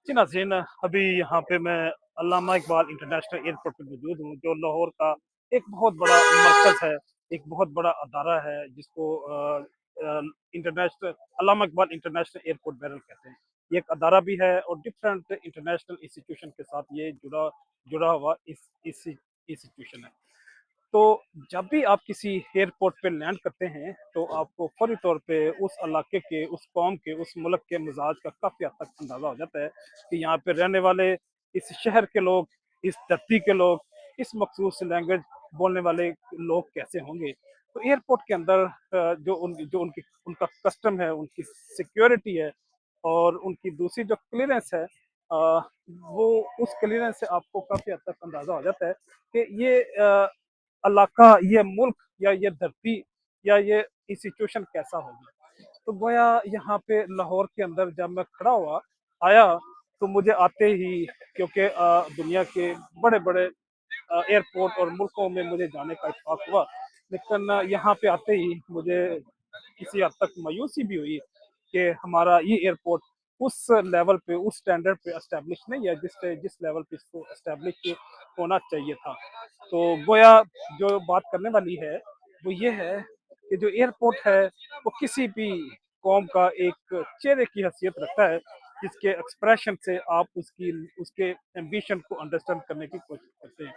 जी नाज़रीन, अभी यहाँ पे मैं अल्लामा इकबाल इंटरनेशनल एयरपोर्ट पे मौजूद हूँ, जो लाहौर का एक बहुत बड़ा मरकज़ है, एक बहुत बड़ा अदारा है, जिसको अ, इंटरनेशनल अल्लामा इकबाल इंटरनेशनल एयरपोर्ट बैरल कहते हैं। ये एक अदारा भी है और डिफरेंट इंटरनेशनल इंस्टीट्यूशन के साथ ये जुड़ा जुड़ा हुआ इंस्टीट्यूशन है। तो जब भी आप किसी एयरपोर्ट पे लैंड करते हैं, तो आपको फौरी तौर पे उस इलाके के, उस कौम के, उस मुल्क के मिजाज का काफ़ी हद तक अंदाज़ा हो जाता है कि यहाँ पे रहने वाले, इस शहर के लोग, इस धरती के लोग, इस मखसूस लैंग्वेज बोलने वाले लोग कैसे होंगे। तो एयरपोर्ट के अंदर जो उनकी उनका कस्टम है, उनकी सिक्योरिटी है और उनकी दूसरी जो क्लीयरेंस है, वो उस क्लीयरेंस से आपको काफ़ी हद तक अंदाज़ा हो जाता है कि ये इलाका, ये मुल्क या ये धरती या ये इंस्टीट्यूशन कैसा होगा। तो गोया यहाँ पे लाहौर के अंदर जब मैं खड़ा हुआ आया, तो मुझे आते ही, क्योंकि दुनिया के बड़े बड़े एयरपोर्ट और मुल्कों में मुझे जाने का इत्तेफाक हुआ, लेकिन यहाँ पे आते ही मुझे किसी हद तक मायूसी भी हुई कि हमारा ये एयरपोर्ट उस लेवल पे, उस स्टैंडर्ड पे एस्टेब्लिश नहीं है जिस लेवल पे इसको एस्टेब्लिश होना चाहिए था। तो गोया जो बात करने वाली है वो ये है कि जो एयरपोर्ट है वो किसी भी कौम का एक चेहरे की हैसियत रखता है, जिसके एक्सप्रेशन से आप उसकी उसके एम्बिशन को अंडरस्टैंड करने की कोशिश करते हैं।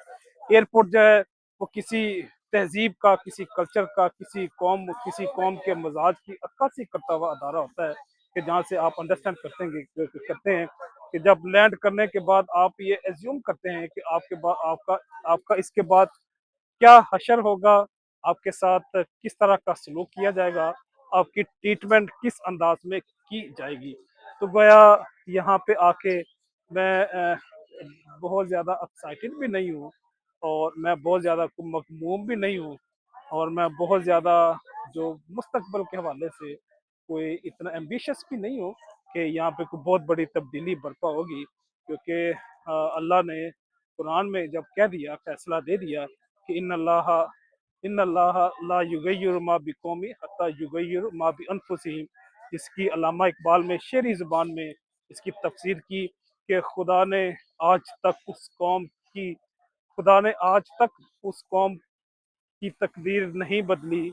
एयरपोर्ट जो है वो किसी तहजीब का, किसी कल्चर का, किसी कौम के मजाज की अक्कासी करता हुआ अदारा होता है कि जहाँ से आप अंडरस्टैंड करते हैं कि जब लैंड करने के बाद आप ये एज्यूम करते हैं कि आपके बाद आपका इसके बाद क्या हशर होगा, आपके साथ किस तरह का सलूक किया जाएगा, आपकी ट्रीटमेंट किस अंदाज में की जाएगी। तो गोया यहाँ पे आके मैं बहुत ज़्यादा एक्साइटेड भी नहीं हूँ और मैं बहुत ज़्यादा मखमूम भी नहीं हूँ और मैं बहुत ज़्यादा जो मुस्तकबिल के हवाले से कोई इतना एम्बिशियस भी नहीं हूँ कि यहाँ पे कोई बहुत बड़ी तब्दीली बर्पा होगी, क्योंकि अल्लाह ने कुरान में जब कह दिया, फैसला दे दिया कि इन अल्लाह ला युगय्यिरु मा बिकौमी हत्ता युगय्यिरु मा बिअनफुसिहिम। इसकी अल्लामा इकबाल में शेरी ज़ुबान में इसकी तफसीर की कि आज तक उस कौम की खुदा ने आज तक उस कौम की तकदीर नहीं बदली,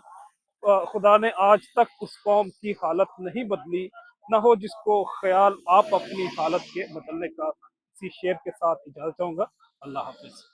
खुदा ने आज तक उस कौम की हालत नहीं बदली, ना हो जिसको ख्याल आप अपनी हालत के बदलने का। इसी शेर के साथ इजाज़त चाहूँगा। अल्लाह हाफ़िज़।